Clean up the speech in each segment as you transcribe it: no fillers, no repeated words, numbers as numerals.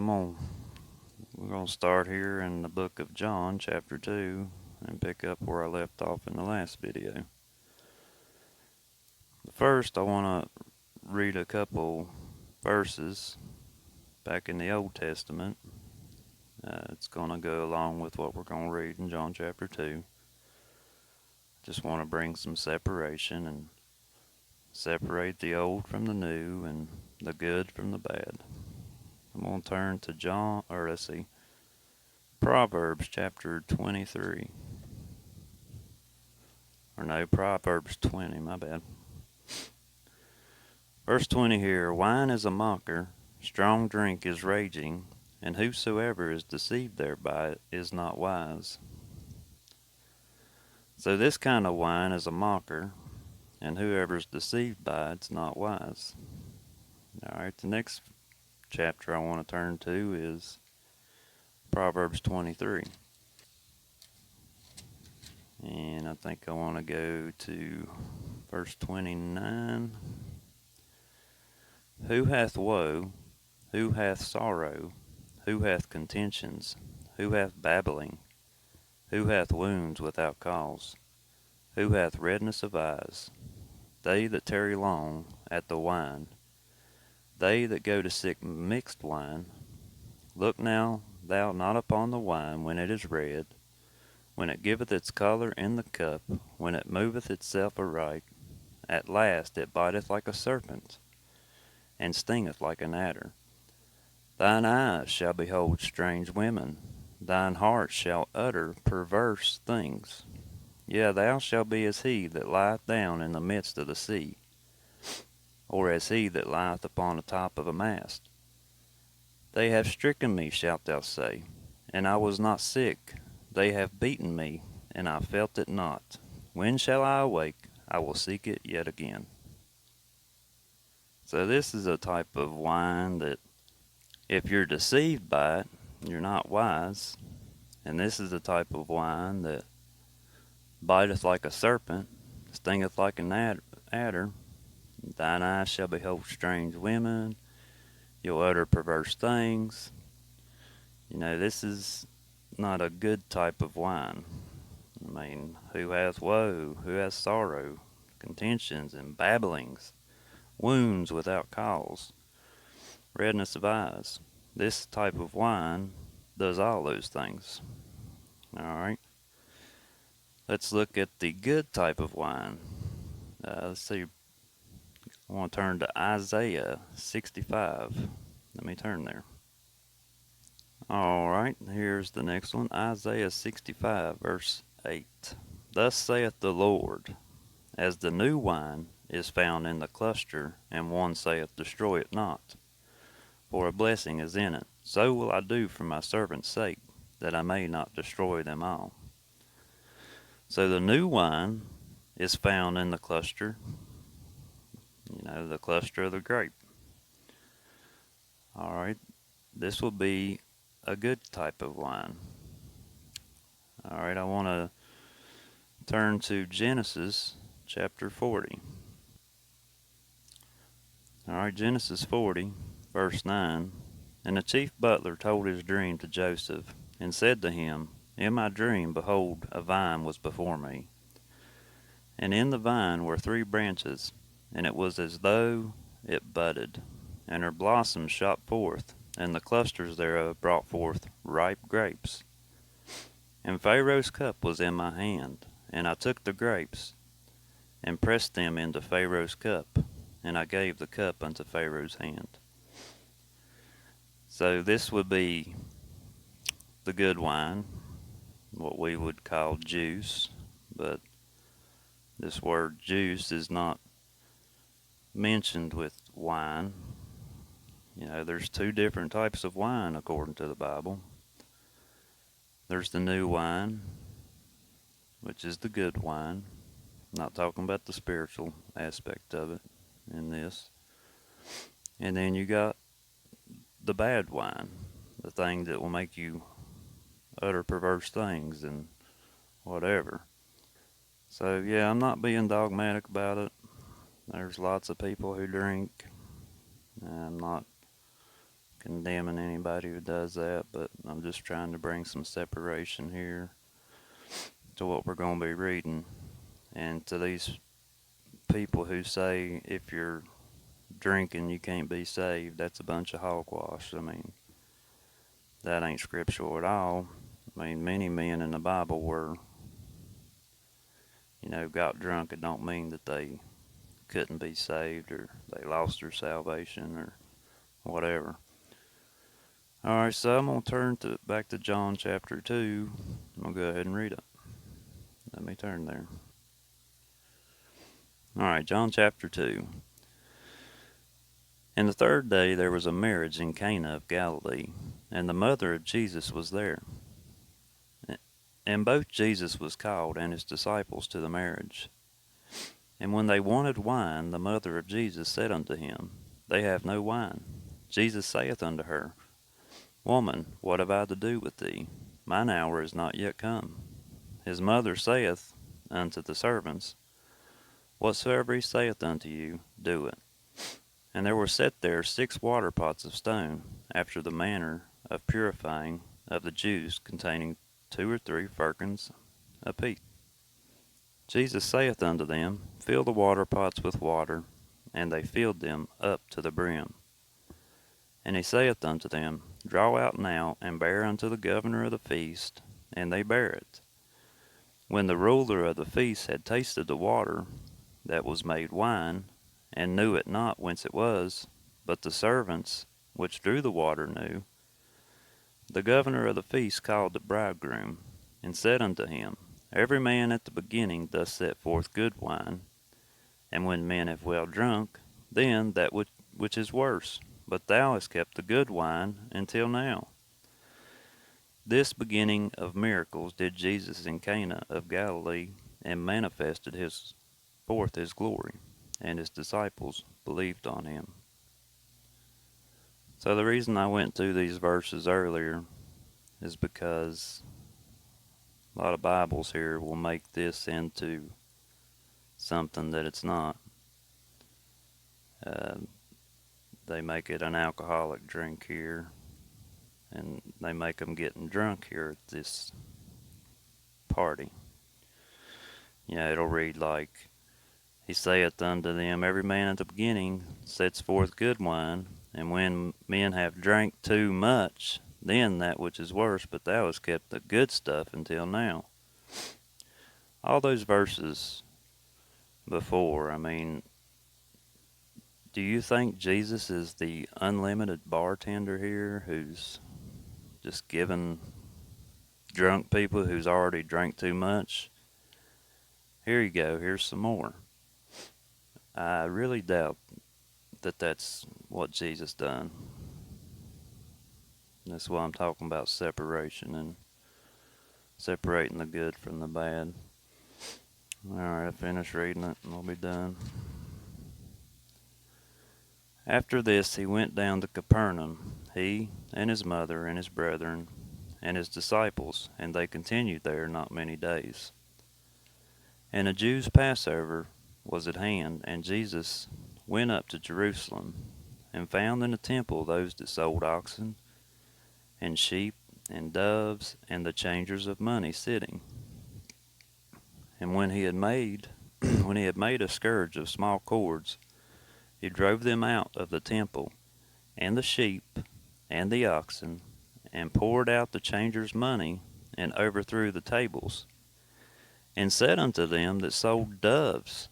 we're gonna start here in the book of John, chapter 2, and pick up where I left off in the last video. First, I want to read a couple verses back in the Old Testament. It's gonna go along with what we're gonna read in John chapter 2. Just want to bring some separation and separate the old from the new and the good from the bad. I'm gonna turn to Proverbs chapter 23. Or no, Proverbs 20, my bad. Verse 20 here, wine is a mocker, strong drink is raging, and whosoever is deceived thereby is not wise. So this kind of wine is a mocker, and whoever's deceived by it's not wise. Alright, the next chapter I want to turn to is Proverbs 23. And I think I want to go to verse 29. Who hath woe? Who hath sorrow? Who hath contentions? Who hath babbling? Who hath wounds without cause? Who hath redness of eyes? They that tarry long at the wine. They that go to seek mixed wine. Look now thou not upon the wine when it is red, when it giveth its colour in the cup, when it moveth itself aright. At last it biteth like a serpent, and stingeth like an adder. Thine eyes shall behold strange women, thine heart shall utter perverse things. Yea, thou shalt be as he that lieth down in the midst of the sea, or as he that lieth upon the top of a mast. They have stricken me, shalt thou say, and I was not sick. They have beaten me, and I felt it not. When shall I awake? I will seek it yet again. So this is a type of wine that if you're deceived by it, you're not wise. And this is the type of wine that biteth like a serpent, stingeth like an adder. Thine eyes shall behold strange women, you'll utter perverse things. This is not a good type of wine. Who hath woe, who hath sorrow, contentions and babblings, wounds without cause, redness of eyes. This type of wine does all those things. Alright. Let's look at the good type of wine. Let's see. I want to turn to Isaiah 65. Let me turn there. Alright, here's the next one. Isaiah 65, verse 8. Thus saith the Lord, as the new wine is found in the cluster, and one saith, destroy it not, for a blessing is in it. So will I do for my servant's sake, that I may not destroy them all. So the new wine is found in the cluster, the cluster of the grape. Alright, this will be a good type of wine. Alright, I want to turn to Genesis chapter 40. Alright, Genesis 40, verse 9. And the chief butler told his dream to Joseph, and said to him, in my dream, behold, a vine was before me. And in the vine were 3 branches, and it was as though it budded, and her blossoms shot forth, and the clusters thereof brought forth ripe grapes. And Pharaoh's cup was in my hand, and I took the grapes, and pressed them into Pharaoh's cup, and I gave the cup unto Pharaoh's hand. So this would be the good wine, what we would call juice, but this word juice is not mentioned with wine. There's 2 different types of wine according to the Bible. There's the new wine, which is the good wine. I'm not talking about the spiritual aspect of it in this. And then you got the bad wine, the thing that will make you utter perverse things and whatever. So yeah, I'm not being dogmatic about it. There's lots of people who drink. I'm not condemning anybody who does that, but I'm just trying to bring some separation here to what we're going to be reading. And to these people who say if you're drinking you can't be saved, that's a bunch of hogwash. I mean, that ain't scriptural at all. I mean, many men in the Bible were, got drunk. It don't mean that they couldn't be saved or they lost their salvation or whatever. All right, so I'm going to turn back to John chapter 2. I'm going to go ahead and read it. Let me turn there. All right, John chapter 2. And the third day there was a marriage in Cana of Galilee, and the mother of Jesus was there. And both Jesus was called and his disciples to the marriage. And when they wanted wine, the mother of Jesus said unto him, They have no wine. Jesus saith unto her, Woman, what have I to do with thee? Mine hour is not yet come. His mother saith unto the servants, Whatsoever he saith unto you, do it. And there were set there 6 water pots of stone, after the manner of purifying of the Jews, containing 2 or 3 firkins apiece. Jesus saith unto them, Fill the water pots with water. And they filled them up to the brim. And he saith unto them, Draw out now, and bear unto the governor of the feast. And they bare it. When the ruler of the feast had tasted the water that was made wine, and knew it not whence it was, but the servants which drew the water knew, the governor of the feast called the bridegroom, and said unto him, Every man at the beginning doth set forth good wine, and when men have well drunk, then that which is worse. But thou hast kept the good wine until now. This beginning of miracles did Jesus in Cana of Galilee, and manifested forth his glory, and his disciples believed on him. So the reason I went through these verses earlier is because a lot of Bibles here will make this into something that it's not. They make it an alcoholic drink here, and they make them getting drunk here at this party. It'll read like, He saith unto them, Every man at the beginning sets forth good wine, and when men have drank too much, then that which is worse, but thou hast kept the good stuff until now. All those verses before, I mean, do you think Jesus is the unlimited bartender here who's just giving drunk people who's already drank too much? Here you go, here's some more. I really doubt that that's what Jesus done. That's why I'm talking about separation and separating the good from the bad. Alright, I finished reading it and we'll be done. After this he went down to Capernaum, he and his mother and his brethren and his disciples, and they continued there not many days. And the Jews' Passover was at hand, and Jesus went up to Jerusalem, and found in the temple those that sold oxen, and sheep, and doves, and the changers of money sitting. And when he had made a scourge of small cords, he drove them out of the temple, and the sheep, and the oxen, and poured out the changers' money, and overthrew the tables, and said unto them that sold doves,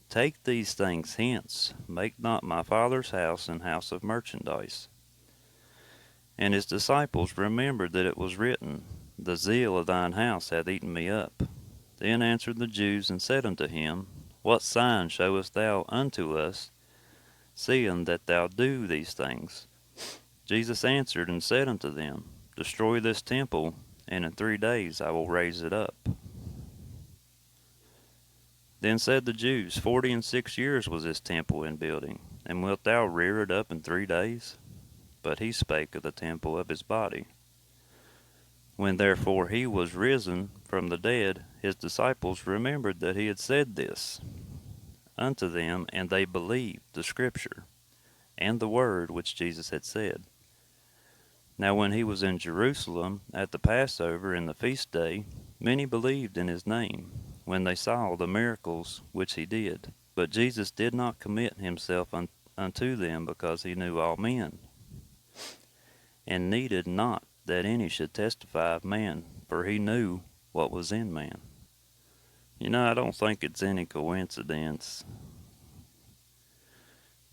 Take these things hence, make not my Father's house an house of merchandise. And his disciples remembered that it was written, The zeal of thine house hath eaten me up. Then answered the Jews, and said unto him, What sign showest thou unto us, seeing that thou do these things? Jesus answered and said unto them, Destroy this temple, and in 3 days I will raise it up. Then said the Jews, 46 years was this temple in building, and wilt thou rear it up in 3 days? But he spake of the temple of his body. When therefore he was risen from the dead, his disciples remembered that he had said this unto them, and they believed the scripture, and the word which Jesus had said. Now when he was in Jerusalem at the Passover in the feast day, many believed in his name, when they saw the miracles which he did. But Jesus did not commit himself unto them, because he knew all men, and needed not that any should testify of man, for he knew what was in man. I don't think it's any coincidence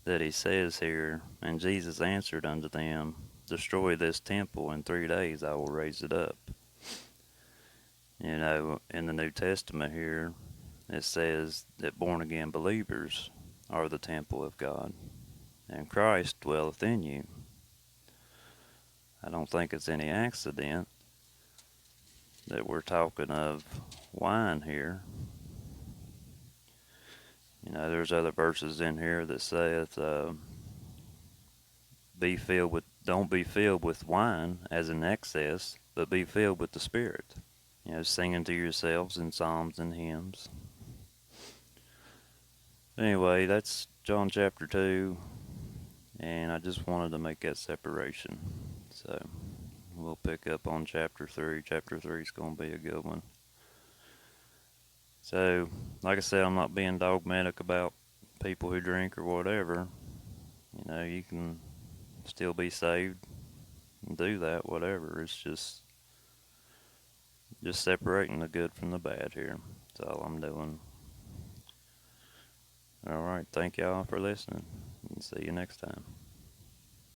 that he says here, and Jesus answered unto them, destroy this temple, in 3 days I will raise it up. In the New Testament here, it says that born again believers are the temple of God, and Christ dwelleth in you. I don't think it's any accident that we're talking of wine here. There's other verses in here that saith, don't be filled with wine as in excess, but be filled with the Spirit. Singing to yourselves in psalms and hymns. Anyway, that's John chapter 2, and I just wanted to make that separation. So we'll pick up on chapter 3. Chapter 3 is going to be a good one. So, like I said, I'm not being dogmatic about people who drink or whatever. You can still be saved and do that, whatever. It's just separating the good from the bad here. That's all I'm doing. All right, thank y'all for listening, and see you next time.